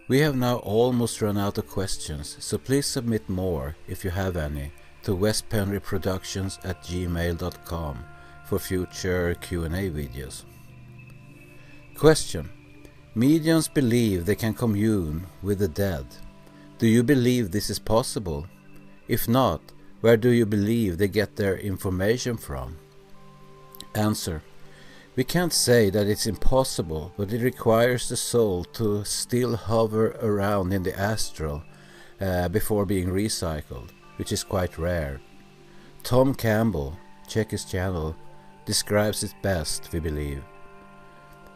We have now almost run out of questions, so please submit more, if you have any, to wespenreproductions@gmail.com for future Q&A videos. Question. Mediums believe they can commune with the dead. Do you believe this is possible? If not, where do you believe they get their information from? Answer. We can't say that it's impossible, but it requires the soul to still hover around in the astral before being recycled, which is quite rare. Tom Campbell, check his channel, describes it best, we believe.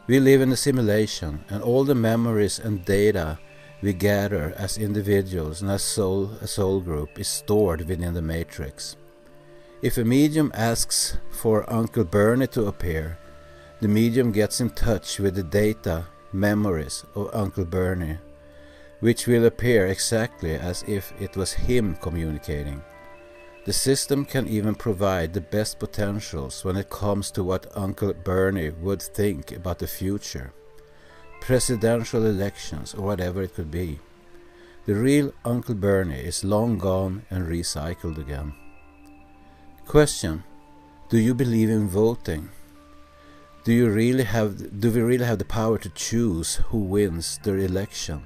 We live in a simulation, and all the memories and data we gather as individuals and as a soul group is stored within the matrix. If a medium asks for Uncle Bernie to appear, the medium gets in touch with the data, memories of Uncle Bernie, which will appear exactly as if it was him communicating. The system can even provide the best potentials when it comes to what Uncle Bernie would think about the future, presidential elections or whatever it could be. The real Uncle Bernie is long gone and recycled again. Question. Do you believe in voting? Do we really have the power to choose who wins the election,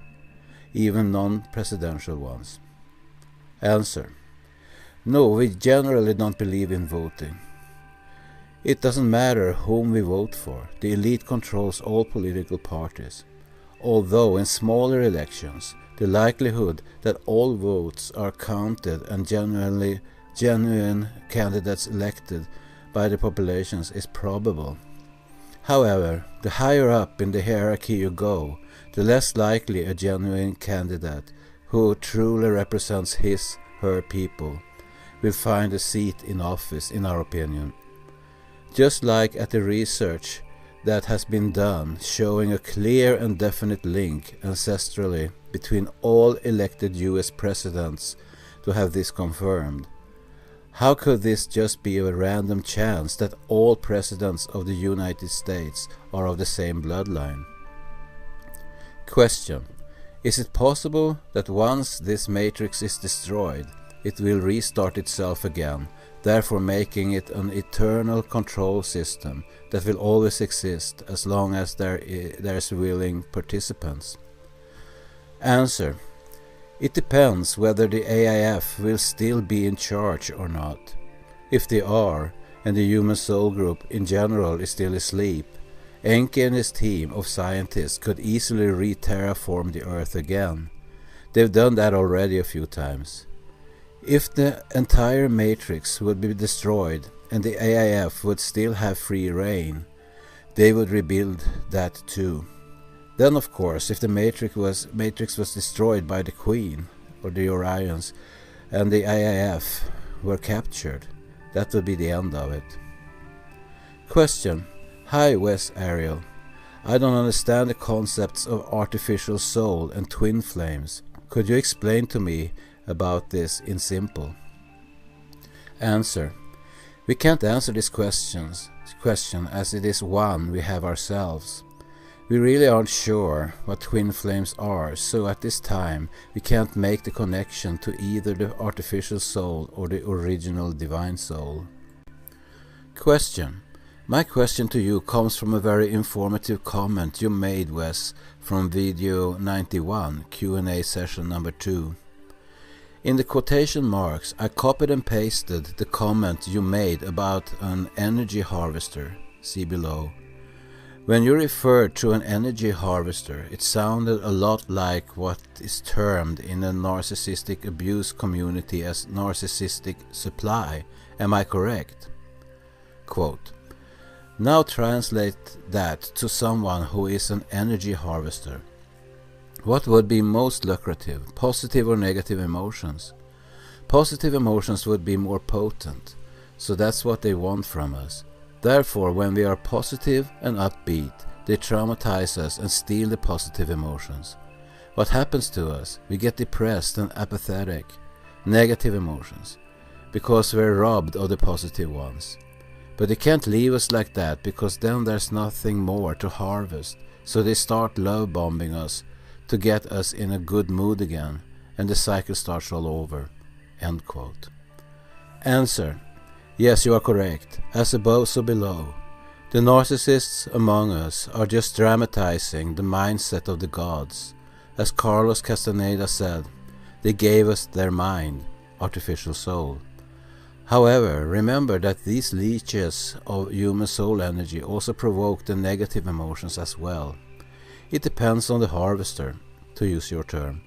even non-presidential ones? Answer. No, we generally don't believe in voting. It doesn't matter whom we vote for. The elite controls all political parties. Although in smaller elections, the likelihood that all votes are counted and genuine candidates elected by the populations is probable. However, the higher up in the hierarchy you go, the less likely a genuine candidate who truly represents her people will find a seat in office, in our opinion. Just like at the research that has been done showing a clear and definite link ancestrally between all elected US presidents to have this confirmed. How could this just be a random chance that all presidents of the United States are of the same bloodline? Question. Is it possible that once this matrix is destroyed, it will restart itself again, therefore making it an eternal control system that will always exist as long as there's willing participants? Answer. It depends whether the AIF will still be in charge or not. If they are, and the human soul group in general is still asleep, Enki and his team of scientists could easily re-terraform the Earth again. They've done that already a few times. If the entire matrix would be destroyed and the AIF would still have free reign, they would rebuild that too. Then of course, if the matrix was destroyed by the Queen or the Orions and the AIF were captured, that would be the end of it. Question. Hi Wes Ariel. I don't understand the concepts of artificial soul and twin flames. Could you explain to me about this in simple? Answer. We can't answer this question as it is one we have ourselves. We really aren't sure what twin flames are, so at this time we can't make the connection to either the artificial soul or the original divine soul. Question. My question to you comes from a very informative comment you made, Wes, from video 91, Q&A session number 2. In the quotation marks, I copied and pasted the comment you made about an energy harvester, see below. When you referred to an energy harvester, it sounded a lot like what is termed in the narcissistic abuse community as narcissistic supply. Am I correct? Quote. Now translate that to someone who is an energy harvester. What would be most lucrative, positive or negative emotions? Positive emotions would be more potent, so that's what they want from us. Therefore, when we are positive and upbeat, they traumatize us and steal the positive emotions. What happens to us? We get depressed and apathetic, negative emotions, because we're robbed of the positive ones. But they can't leave us like that, because then there's nothing more to harvest, so they start love bombing us to get us in a good mood again, and the cycle starts all over." End quote. Answer: yes, you are correct. As above, so below. The narcissists among us are just dramatizing the mindset of the gods. As Carlos Castaneda said, they gave us their mind, artificial soul. However, remember that these leeches of human soul energy also provoke the negative emotions as well. It depends on the harvester, to use your term,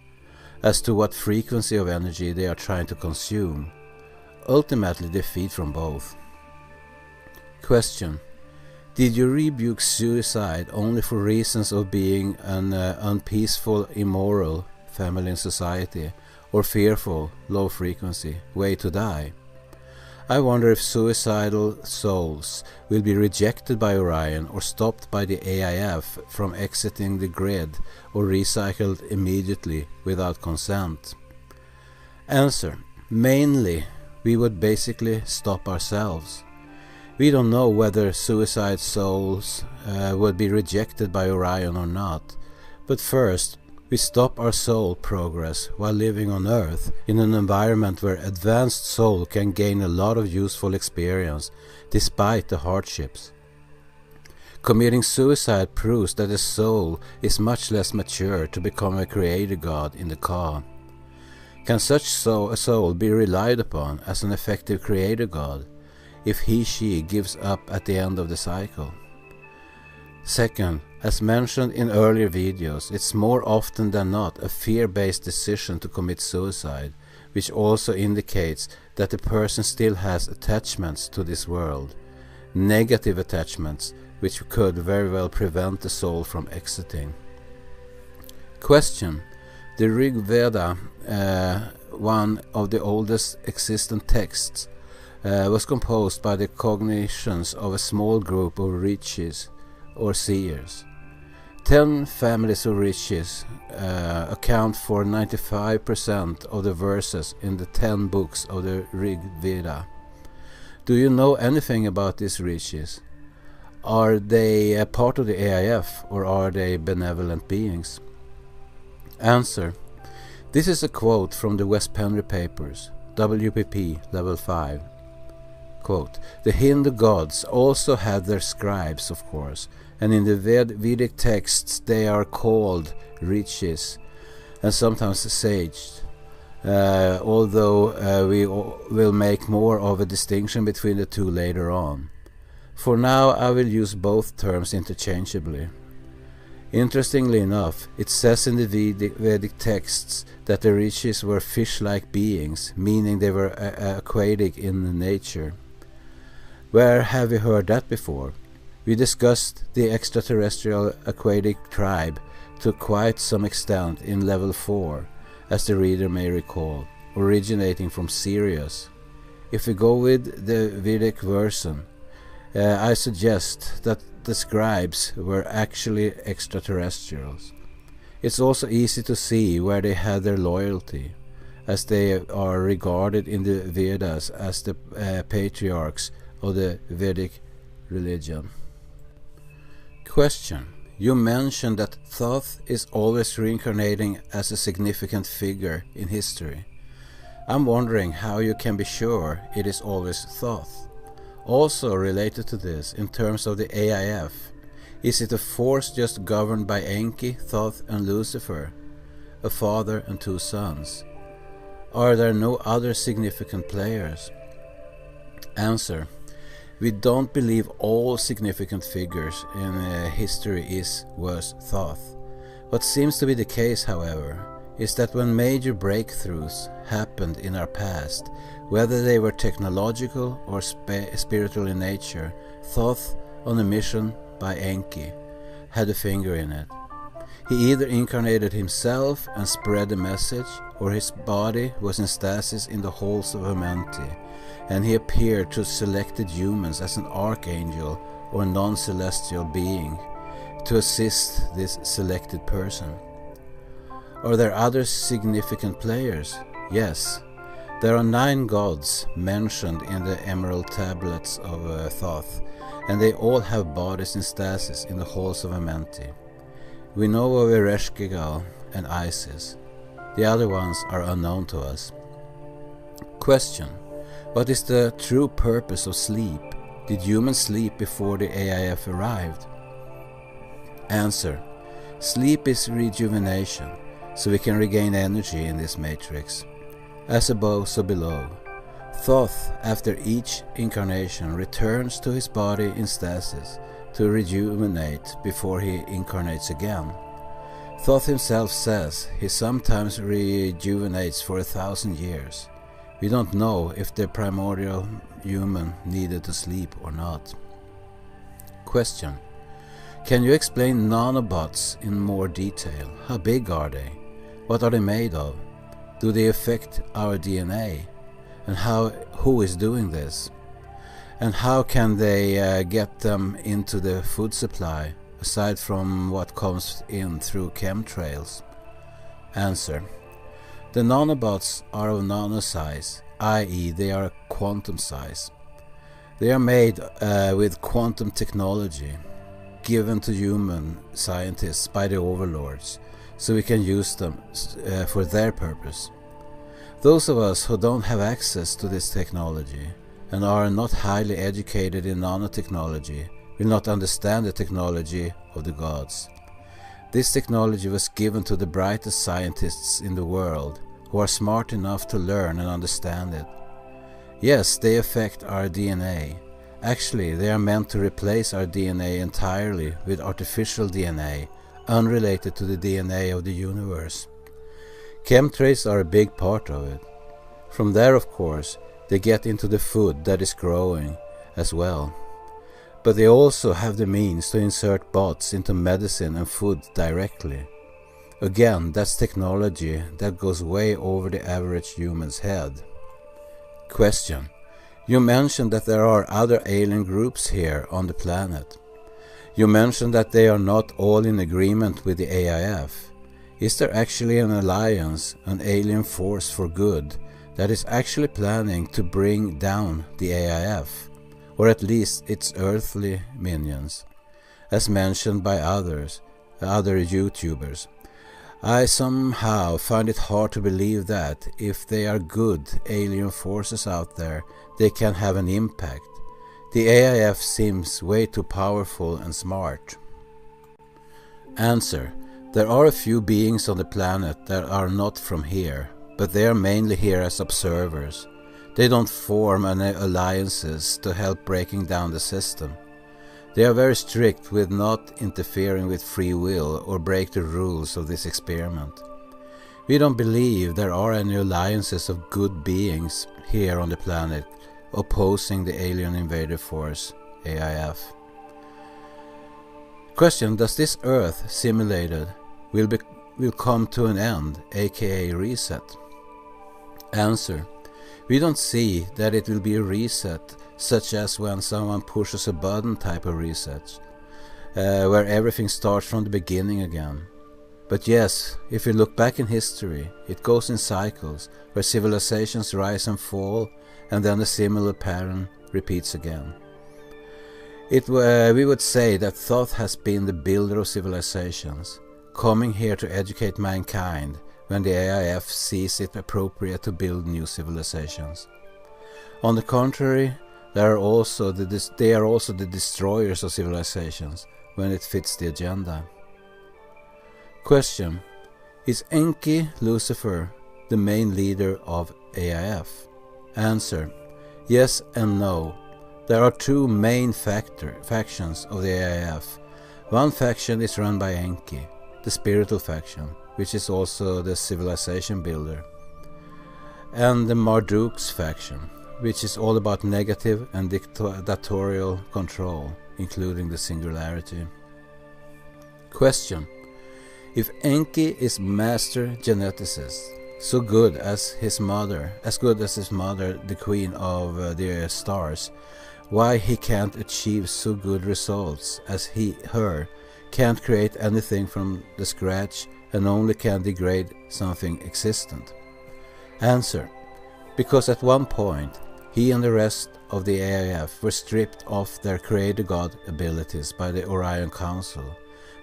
as to what frequency of energy they are trying to consume. Ultimately, they feed from both. Question: did you rebuke suicide only for reasons of being an unpeaceful, immoral family in society, or fearful, low-frequency way to die? I wonder if suicidal souls will be rejected by Orion or stopped by the AIF from exiting the grid or recycled immediately without consent. Answer: mainly, we would basically stop ourselves. We don't know whether suicide souls would be rejected by Orion or not, but first, we stop our soul progress while living on Earth in an environment where advanced soul can gain a lot of useful experience despite the hardships. Committing suicide proves that the soul is much less mature to become a creator god in the Ka. Can such a soul be relied upon as an effective creator god if he/she gives up at the end of the cycle? Second, as mentioned in earlier videos, it's more often than not a fear-based decision to commit suicide, which also indicates that the person still has attachments to this world, negative attachments which could very well prevent the soul from exiting. Question: the Rig Veda, one of the oldest existent texts, was composed by the cognitions of a small group of rishis or seers. 10 families of rishis account for 95% of the verses in the 10 books of the Rig Veda. Do you know anything about these rishis? Are they a part of the AIF or are they benevolent beings? Answer: this is a quote from the Wes Penre papers, WPP level 5. Quote: the Hindu gods also had their scribes, of course, and in the Vedic texts they are called rishis and sometimes sages, although we will make more of a distinction between the two later on. For now I will use both terms interchangeably. Interestingly enough, it says in the Vedic texts that the rishis were fish-like beings, meaning they were aquatic in nature. Where have you heard that before? We discussed the extraterrestrial aquatic tribe to quite some extent in level 4, as the reader may recall, originating from Sirius. If we go with the Vedic version, I suggest that the scribes were actually extraterrestrials. It's also easy to see where they had their loyalty, as they are regarded in the Vedas as the patriarchs of the Vedic religion. Question: you mentioned that Thoth is always reincarnating as a significant figure in history. I'm wondering how you can be sure it is always Thoth. Also related to this, in terms of the AIF, is it a force just governed by Enki, Thoth and Lucifer, a father and 2 sons? Are there no other significant players? Answer: we don't believe all significant figures in history was Thoth. What seems to be the case, however, is that when major breakthroughs happened in our past, whether they were technological or spiritual in nature, Thoth, on a mission by Enki, had a finger in it. He either incarnated himself and spread the message, or his body was in stasis in the halls of humanity, and he appeared to selected humans as an archangel or non-celestial being to assist this selected person. Are there other significant players? Yes. There are 9 gods mentioned in the Emerald Tablets of Thoth, and they all have bodies in stasis in the halls of Amenti. We know of Ereshkigal, and Isis. The other ones are unknown to us. Question: what is the true purpose of sleep? Did humans sleep before the AIF arrived? Answer: sleep is rejuvenation, so we can regain energy in this matrix. As above, so below. Thoth, after each incarnation, returns to his body in stasis to rejuvenate before he incarnates again. Thoth himself says he sometimes rejuvenates for 1,000 years. We don't know if the primordial human needed to sleep or not. Question: can you explain nanobots in more detail? How big are they? What are they made of? Do they affect our DNA? And who is doing this? And how can they get them into the food supply, aside from what comes in through chemtrails? Answer: the nanobots are of nano size, i.e. they are quantum size. They are made with quantum technology given to human scientists by the overlords, so we can use them for their purpose. Those of us who don't have access to this technology and are not highly educated in nanotechnology will not understand the technology of the gods. This technology was given to the brightest scientists in the world, who are smart enough to learn and understand it. Yes, they affect our DNA. Actually, they are meant to replace our DNA entirely with artificial DNA, unrelated to the DNA of the universe. Chemtrails are a big part of it. From there, of course, they get into the food that is growing as well. But they also have the means to insert bots into medicine and food directly. Again, that's technology that goes way over the average human's head. Question: you mentioned that there are other alien groups here on the planet. You mentioned that they are not all in agreement with the AIF. Is there actually an alliance, an alien force for good, that is actually planning to bring down the AIF, or at least its earthly minions, as mentioned by other YouTubers? I somehow find it hard to believe that, if they are good alien forces out there, they can have an impact. The AIF seems way too powerful and smart. Answer: there are a few beings on the planet that are not from here, but they are mainly here as observers. They don't form any alliances to help breaking down the system. They are very strict with not interfering with free will or break the rules of this experiment. We don't believe there are any alliances of good beings here on the planet opposing the alien invader force, AIF. Question: does this Earth simulated will come to an end, aka reset? Answer: we don't see that it will be a reset such as when someone pushes a button type of reset, where everything starts from the beginning again. But yes, if you look back in history, it goes in cycles, where civilizations rise and fall, and then a similar pattern repeats again. We would say that Thoth has been the builder of civilizations, coming here to educate mankind when the AIF sees it appropriate to build new civilizations. On the contrary, they are also the destroyers of civilizations when it fits the agenda. Question: is Enki, Lucifer, the main leader of AIF? Answer: yes and no. There are two main factions of the AIF. One faction is run by Enki, the spiritual faction, which is also the civilization builder, and the Marduk's faction, which is all about negative and dictatorial control, including the singularity. Question: if Enki is master geneticist, so good as his mother, the queen of the stars, why he can't achieve so good results as her can't create anything from the scratch and only can degrade something existent? Answer: because at one point he and the rest of the AIF were stripped of their creator god abilities by the Orion Council,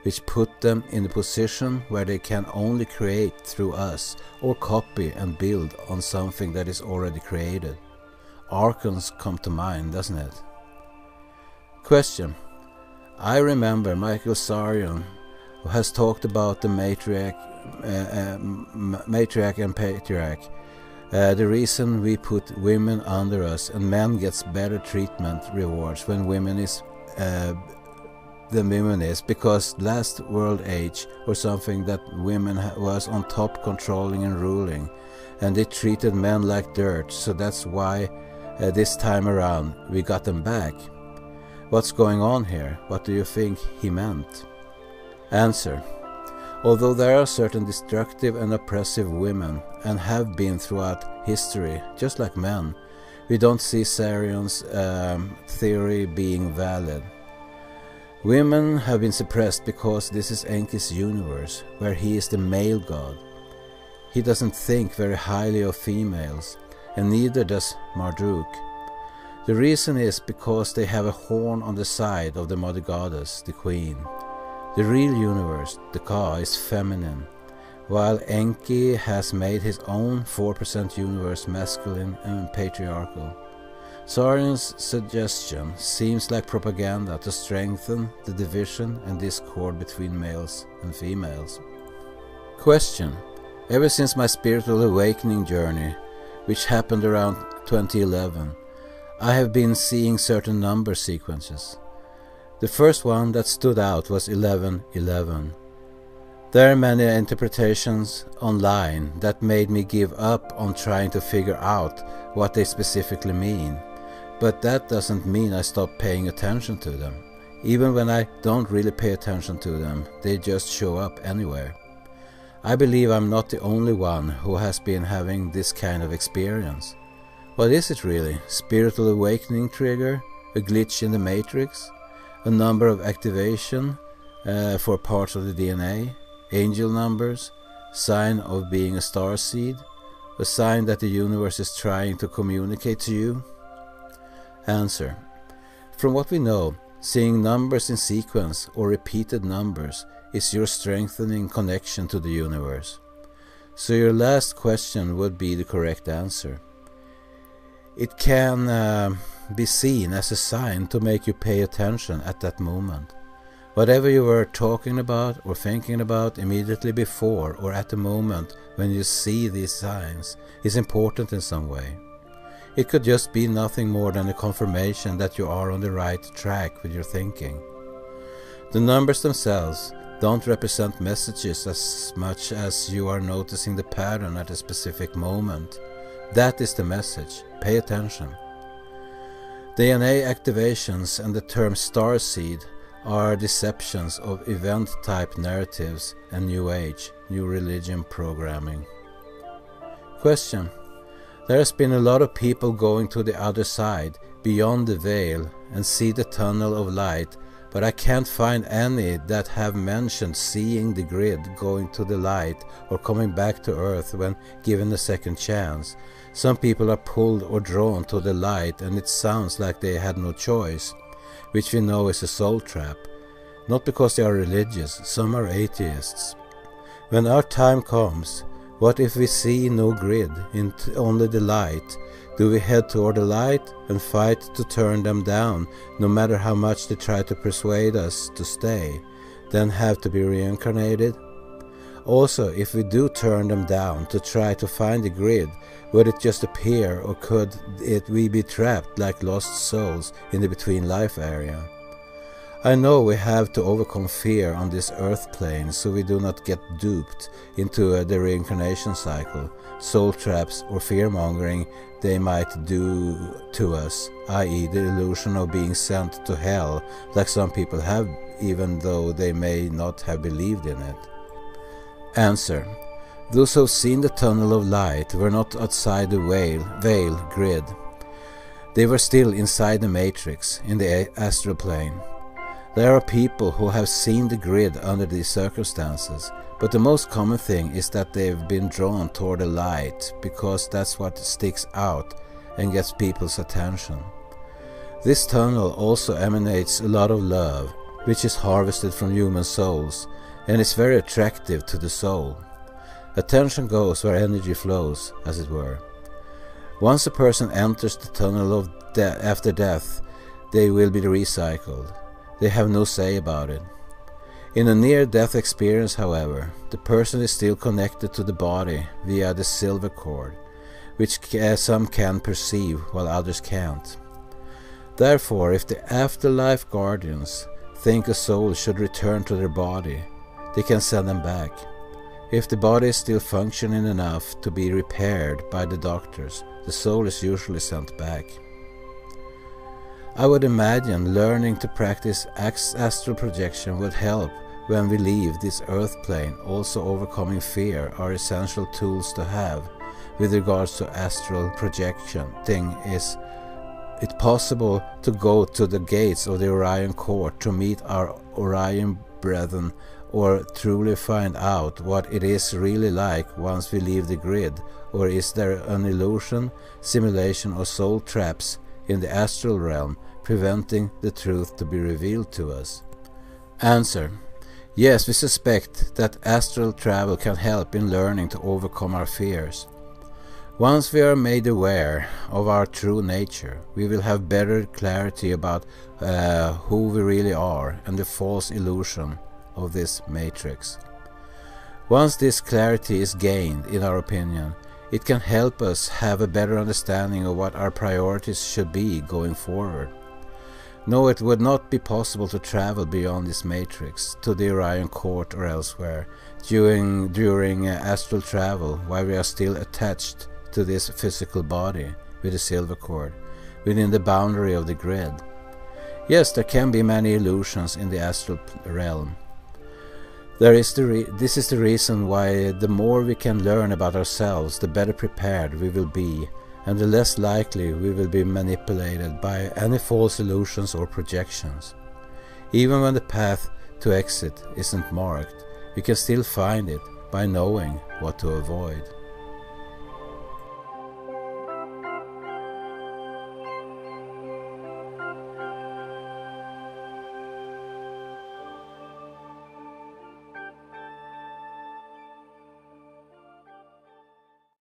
which put them in a position where they can only create through us or copy and build on something that is already created. Archons come to mind, doesn't it? Question. I remember Michael Sarion, who has talked about the matriarch and patriarch. The reason we put women under us and men gets better treatment rewards when women is because last world age or something that women was on top controlling and ruling, and they treated men like dirt, so that's why this time around we got them back. What's going on here? What do you think he meant? Answer. Although there are certain destructive and oppressive women, and have been throughout history, just like men, we don't see Sarion's theory being valid. Women have been suppressed because this is Enki's universe, where he is the male god. He doesn't think very highly of females, and neither does Marduk. The reason is because they have a horn on the side of the mother goddess, the queen. The real universe, the Ka, is feminine, while Enki has made his own 4% universe masculine and patriarchal. Sarion's suggestion seems like propaganda to strengthen the division and discord between males and females. Question. Ever since my spiritual awakening journey, which happened around 2011, I have been seeing certain number sequences. The first one that stood out was 1111. There are many interpretations online that made me give up on trying to figure out what they specifically mean, but that doesn't mean I stop paying attention to them. Even when I don't really pay attention to them, they just show up anywhere. I believe I'm not the only one who has been having this kind of experience. What is it really? Spiritual awakening trigger? A glitch in the matrix? A number of activation for parts of the DNA? Angel numbers? Sign of being a starseed? A sign that the universe is trying to communicate to you? Answer. From what we know, seeing numbers in sequence or repeated numbers is your strengthening connection to the universe. So your last question would be the correct answer. It can be seen as a sign to make you pay attention at that moment. Whatever you were talking about or thinking about immediately before or at the moment when you see these signs is important in some way. It could just be nothing more than a confirmation that you are on the right track with your thinking. The numbers themselves don't represent messages as much as you are noticing the pattern at a specific moment. That is the message. Pay attention. DNA activations and the term starseed are deceptions of event-type narratives and New Age, New Religion programming. Question. There has been a lot of people going to the other side, beyond the veil, and see the tunnel of light, but I can't find any that have mentioned seeing the grid going to the light or coming back to Earth when given a second chance. Some people are pulled or drawn to the light, and it sounds like they had no choice, which we know is a soul trap. Not because they are religious, some are atheists. When our time comes, what if we see no grid, only the light? Do we head toward the light and fight to turn them down, no matter how much they try to persuade us to stay, then have to be reincarnated? Also, if we do turn them down to try to find the grid, would it just appear, or could we be trapped like lost souls in the between life area? I know we have to overcome fear on this earth plane so we do not get duped into the reincarnation cycle, soul traps or fear-mongering they might do to us, i.e. the illusion of being sent to hell like some people have, even though they may not have believed in it. Answer. Those who have seen the tunnel of light were not outside the veil grid. They were still inside the matrix, in the astral plane. There are people who have seen the grid under these circumstances, but the most common thing is that they've been drawn toward the light because that's what sticks out and gets people's attention. This tunnel also emanates a lot of love, which is harvested from human souls, and is very attractive to the soul. Attention goes where energy flows, as it were. Once a person enters the tunnel of after death, they will be recycled. They have no say about it. In a near-death experience, however, the person is still connected to the body via the silver cord, which some can perceive while others can't. Therefore, if the afterlife guardians think a soul should return to their body, they can send them back. If the body is still functioning enough to be repaired by the doctors, the soul is usually sent back. I would imagine learning to practice astral projection would help when we leave this earth plane. Also, overcoming fear are essential tools to have with regards to astral projection. Is it possible to go to the gates of the Orion court to meet our Orion brethren, or truly find out what it is really like once we leave the grid? Or is there an illusion, simulation, or soul traps in the astral realm preventing the truth to be revealed to us? Answer: yes, we suspect that astral travel can help in learning to overcome our fears. Once we are made aware of our true nature, we will have better clarity about who we really are and the false illusion of this matrix. Once this clarity is gained, in our opinion, it can help us have a better understanding of what our priorities should be going forward. No, it would not be possible to travel beyond this matrix, to the Orion court or elsewhere, during astral travel, while we are still attached to this physical body with a silver cord, within the boundary of the grid. Yes, there can be many illusions in the astral realm. This is the reason why the more we can learn about ourselves, the better prepared we will be, and the less likely we will be manipulated by any false illusions or projections. Even when the path to exit isn't marked, we can still find it by knowing what to avoid.